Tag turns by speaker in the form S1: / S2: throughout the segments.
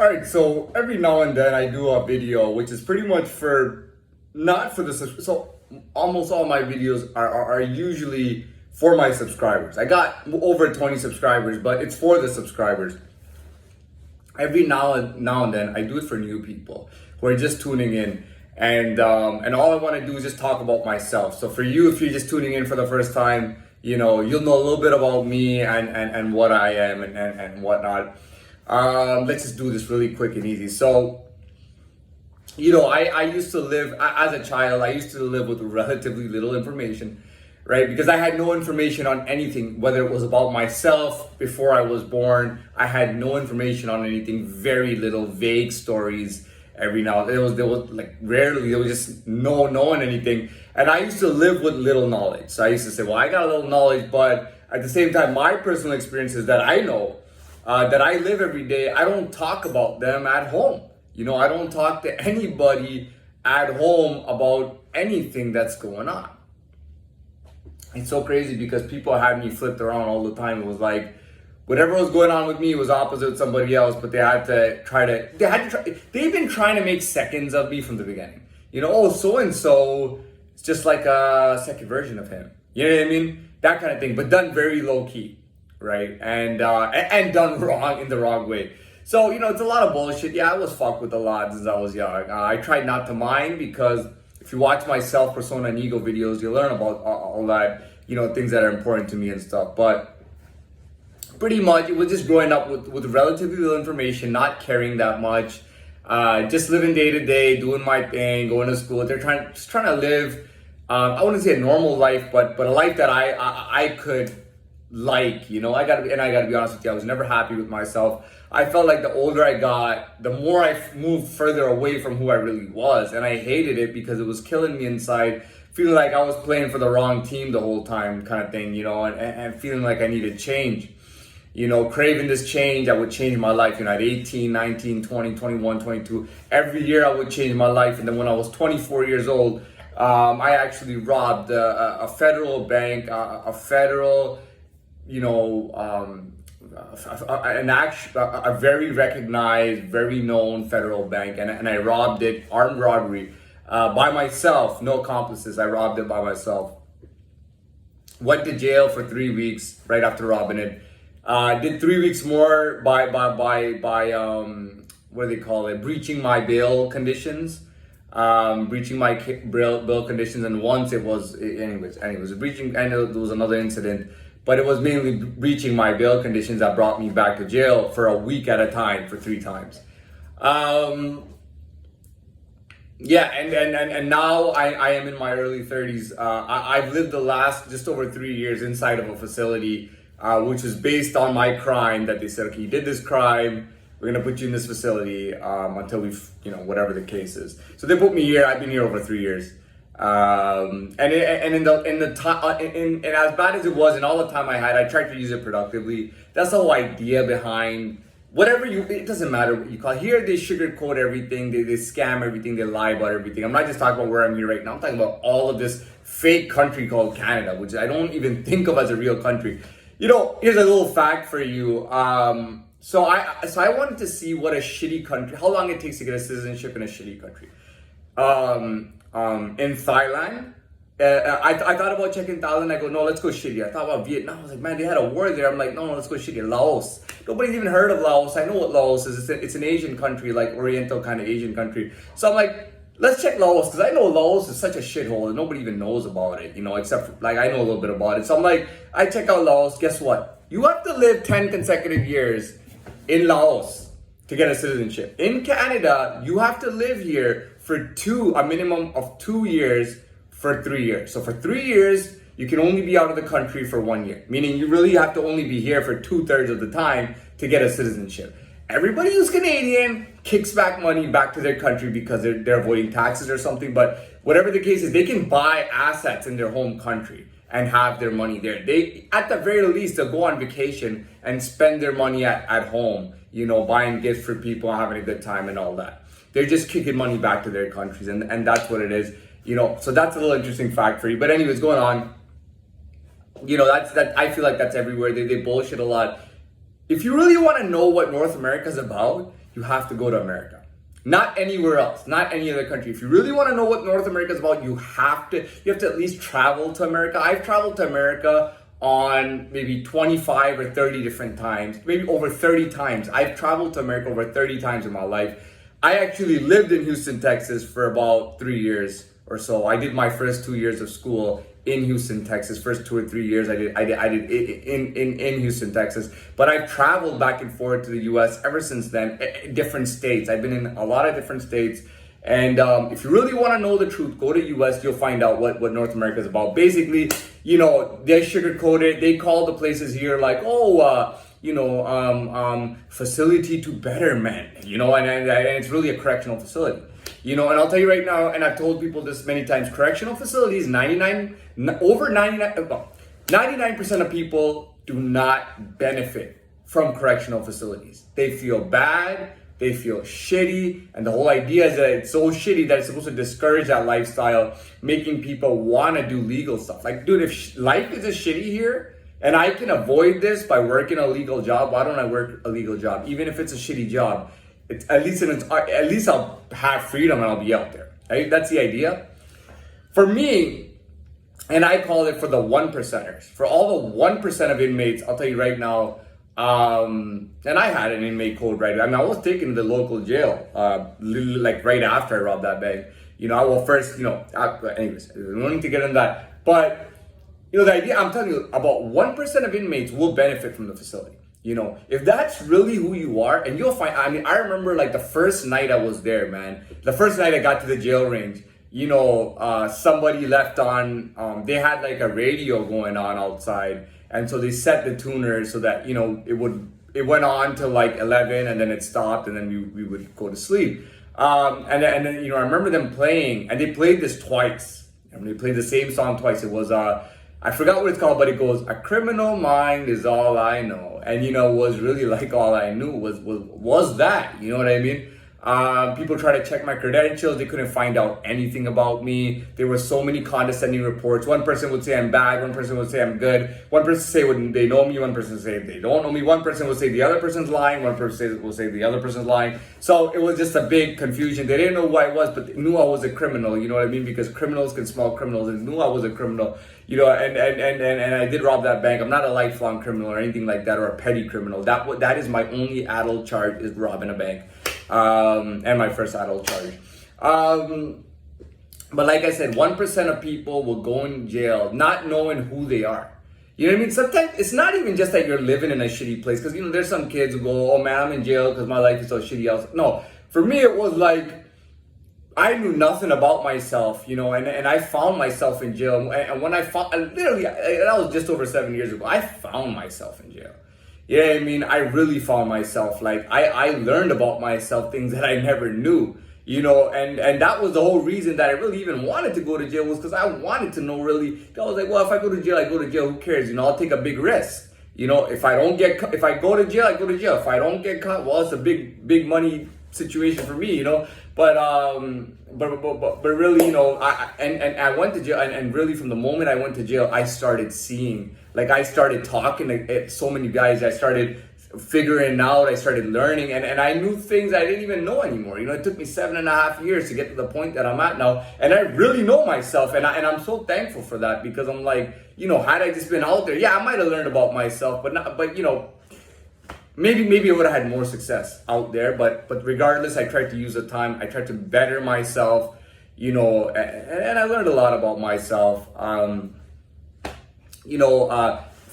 S1: All right, so every now and then I do a video, which is pretty much not for the so almost all my videos are usually for my subscribers. I got over 20 subscribers, but it's for the subscribers. Every now and then I do it for new people who are just tuning in, and all I want to do is just talk about myself. So for you, if you're just tuning in for the first time, you'll know a little bit about me and what I am and whatnot. Let's just do this really quick and easy. So, I used to live, as a child, I used to live with relatively little information, right? Because I had no information on anything, whether it was about myself before I was born. I had no information on anything, very little, vague stories. Every now, there was like rarely, there was just no knowing anything. And I used to live with little knowledge. So I used to say, well, I got a little knowledge, but at the same time, my personal experiences that I know, that I live every day, I don't talk about them at home. I don't talk to anybody at home about anything that's going on. It's so crazy because people had me flipped around all the time. It was like, whatever was going on with me was opposite with somebody else, but they've been trying to make seconds of me from the beginning. So-and-so, it's just like a second version of him. You know what I mean? That kind of thing, but done very low key. Right? And done wrong in the wrong way. So, it's a lot of bullshit. Yeah, I was fucked with a lot since I was young. I tried not to mind because if you watch my self persona and ego videos, you learn about all that, things that are important to me and stuff. But pretty much it was just growing up with relatively little information, not caring that much, just living day to day, doing my thing, going to school. They're trying to live, I wouldn't say a normal life, but a life that I could I gotta be honest with you, I was never happy with myself. I felt like the older I got, the more I moved further away from who I really was, and I hated it because it was killing me inside, feeling like I was playing for the wrong team the whole time, kind of thing, and feeling like I needed change, craving this change. I would change my life, at 18, 19, 20, 21, 22, every year I would change my life. And then when I was 24 years old, I actually robbed a federal bank, a very recognized, very known federal bank, and I robbed it, armed robbery, by myself, no accomplices. I robbed it by myself. Went to jail for 3 weeks right after robbing it. Did 3 weeks more by what do they call it? Breaching my bail conditions. Breaching my bail conditions, and once it was, anyways, breaching, and there was another incident. But it was mainly breaching my bail conditions that brought me back to jail for a week at a time for 3 times. And now I am in my early 30s. I've lived the last just over 3 years inside of a facility, which was based on my crime, that they said, okay, you did this crime, we're gonna put you in this facility until we've, whatever the case is. So they put me here. I've been here over 3 years. And as bad as it was, and all the time I had, I tried to use it productively. That's the whole idea behind it doesn't matter what you call it. Here they sugarcoat everything, they scam everything, they lie about everything. I'm not just talking about where I'm here right now, I'm talking about all of this fake country called Canada, which I don't even think of as a real country. Here's a little fact for you. So I wanted to see what a shitty country, how long it takes to get a citizenship in a shitty country. In Thailand, I thought about checking Thailand. I go, no, let's go shitty. I thought about Vietnam. I was like, man, they had a war there. I'm like, no, let's go shitty. Laos. Nobody's even heard of Laos. I know what Laos is. It's an Asian country, like Oriental kind of Asian country. So I'm like, let's check Laos, because I know Laos is such a shithole and nobody even knows about it, except for, I know a little bit about it. So I'm like, I check out Laos. Guess what? You have to live 10 consecutive years in Laos to get a citizenship. In Canada, you have to live here for a minimum of 2 years for 3 years. So for 3 years, you can only be out of the country for 1 year, meaning you really have to only be here for 2/3 of the time to get a citizenship. Everybody who's Canadian kicks back money back to their country because they're avoiding taxes or something. But whatever the case is, they can buy assets in their home country and have their money there. They, at the very least, they'll go on vacation and spend their money at home, buying gifts for people, having a good time and all that. They're just kicking money back to their countries, and that's what it is, So that's a little interesting fact for you. But anyways, going on, I feel like that's everywhere. They bullshit a lot. If you really want to know what North America is about, you have to go to America. Not anywhere else, not any other country. If you really want to know what North America is about, you have to at least travel to America. I've traveled to America on maybe 25 or 30 different times, maybe over 30 times. I've traveled to America over 30 times in my life. I actually lived in Houston, Texas for about 3 years or so. I did my first 2 years of school in Houston, Texas. First 2 or 3 years I did in Houston, Texas. But I've traveled back and forth to the US ever since then, different states. I've been in a lot of different states. And if you really want to know the truth, go to US, you'll find out what North America is about. Basically, you know, they sugarcoat it. They call the places here like, facility to better men, you know, and it's really a correctional facility. You know, and I'll tell you right now, and I've told people this many times, correctional facilities, 99% of people do not benefit from correctional facilities. They feel bad, they feel shitty, and the whole idea is that it's so shitty that it's supposed to discourage that lifestyle, making people want to do legal stuff. Like, dude, if life is shitty here, and I can avoid this by working a legal job, why don't I work a legal job? Even if it's a shitty job, at least I'll have freedom and I'll be out there. Right? That's the idea. For me, and I call it for the 1%ers. For all the 1% of inmates, I'll tell you right now, and I had an inmate code right. I mean, I was taken to the local jail, like right after I robbed that bank. You know, I will first, anyways, we don't need to get into that. But, you know, the idea, I'm telling you, about 1% of inmates will benefit from the facility. You know, if that's really who you are, and you'll find, I mean, I remember like the first night I was there, man, the first night I got to the jail range, you know, somebody left on, they had like a radio going on outside. And so they set the tuner so that, you know, it went on till like 11 and then it stopped and then we would go to sleep. And then, you know, I remember them playing, and they played this twice. And they played the same song twice. It was, I forgot what it's called, but it goes, "A criminal mind is all I know." And, you know, was really like all I knew was that, you know what I mean? People tried to check my credentials. They couldn't find out anything about me. There were so many condescending reports. One person would say I'm bad. One person would say I'm good. One person say they know me. One person say they don't know me. One person would say the other person's lying. One person will say the other person's lying. So it was just a big confusion. They didn't know who I was, but they knew I was a criminal. You know what I mean? Because criminals can smell criminals, and knew I was a criminal. You know, and I did rob that bank. I'm not a lifelong criminal or anything like that, or a petty criminal. That is my only adult charge, is robbing a bank. And my first adult charge. But like I said, 1% of people will go in jail not knowing who they are. You know what I mean? Sometimes it's not even just that you're living in a shitty place. Because, you know, there's some kids who go, "Oh man, I'm in jail because my life is so shitty." No, for me it was like, I knew nothing about myself, you know, and I found myself in jail. And when I found, literally, that was just over 7 years ago, I found myself in jail. You know what I mean? I really found myself. Like, I learned about myself things that I never knew, you know, and that was the whole reason that I really even wanted to go to jail, was because I wanted to know really. I was like, well, if I go to jail, I go to jail, who cares? You know, I'll take a big risk. You know, if I go to jail, I go to jail. If I don't get caught, well, it's a big money situation for me, you know. But really, you know, I went to jail, and really from the moment I went to jail, I started seeing, like, I started talking to so many guys. I started figuring out, I started learning, and I knew things I didn't even know anymore. You know, it took me 7.5 years to get to the point that I'm at now, and I really know myself, and I'm so thankful for that, because I'm like, you know, had I just been out there, yeah, I might have learned about myself, but you know, maybe I would have had more success out there, but regardless, I tried to use the time. I tried to better myself, you know, and I learned a lot about myself.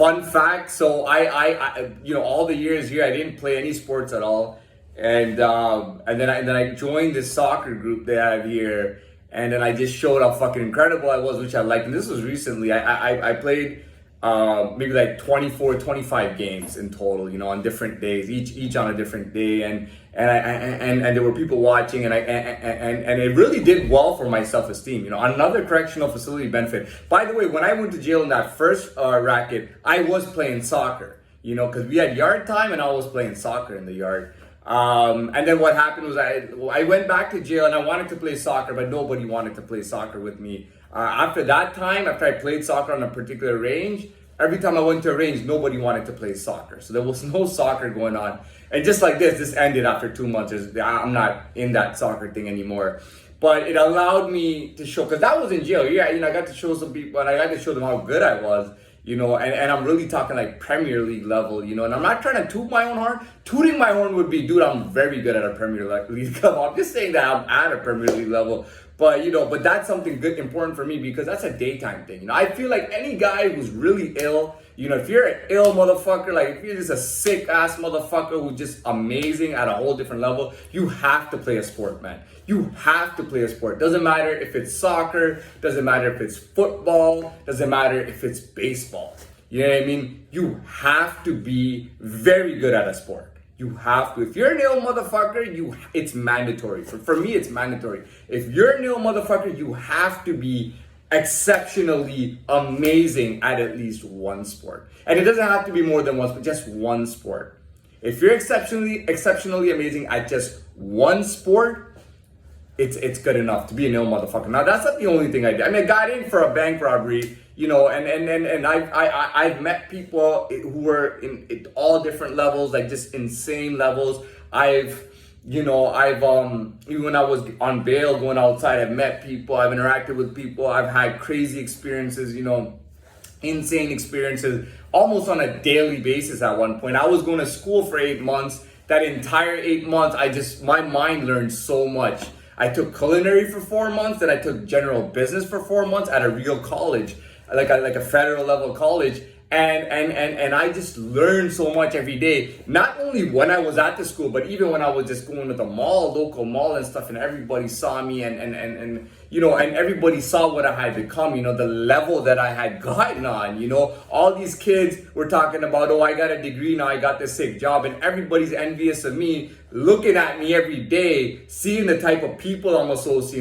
S1: Fun fact, so I you know, all the years here, I didn't play any sports at all, and then I joined this soccer group they have here, and then I just showed how fucking incredible I was, which I liked. And this was recently. I played maybe like 24, 25 games in total, you know, on different days, each on a different day, and there were people watching, and it really did well for my self-esteem. You know, another correctional facility benefit. By the way, when I went to jail in that first racket, I was playing soccer, you know, because we had yard time, and I was playing soccer in the yard. And then what happened was I went back to jail, and I wanted to play soccer, but nobody wanted to play soccer with me. After that time, after I played soccer on a particular range, every time I went to a range, nobody wanted to play soccer. So there was no soccer going on. And just like this ended after 2 months. I'm not in that soccer thing anymore. But it allowed me to show, because that was in jail. Yeah, I got to show some people, and I got to show them how good I was, and I'm really talking like Premier League level, and I'm not trying to toot my own horn. Tooting my horn would be, dude, I'm very good at a Premier League level. I'm just saying that I'm at a Premier League level. But, but that's something good, important for me, because that's a daytime thing. I feel like any guy who's really ill, if you're an ill motherfucker, like if you're just a sick ass motherfucker who's just amazing at a whole different level, you have to play a sport, man. You have to play a sport. Doesn't matter if it's soccer, doesn't matter if it's football, doesn't matter if it's baseball. You know what I mean? You have to be very good at a sport. You have to. If you're an ill motherfucker, it's mandatory. For me, it's mandatory. If you're an ill motherfucker, you have to be exceptionally amazing at least one sport. And it doesn't have to be more than one sport, just one sport. If you're exceptionally amazing at just one sport, it's good enough to be an ill motherfucker. Now, that's not the only thing I did. I mean, I got in for a bank robbery, and I've met people who were in all different levels, like just insane levels. Even when I was on bail going outside, I've met people, I've interacted with people, I've had crazy experiences, insane experiences, almost on a daily basis at one point. I was going to school for 8 months. That entire 8 months, my mind learned so much. I took culinary for 4 months, then I took general business for 4 months at a real college, like a federal level college. And I just learned so much every day, not only when I was at the school, but even when I was just going to the local mall and stuff, and everybody saw me and everybody saw what I had become, the level that I had gotten on, all these kids were talking about, oh, I got a degree now, I got this sick job, and everybody's envious of me, looking at me every day, seeing the type of people I'm associating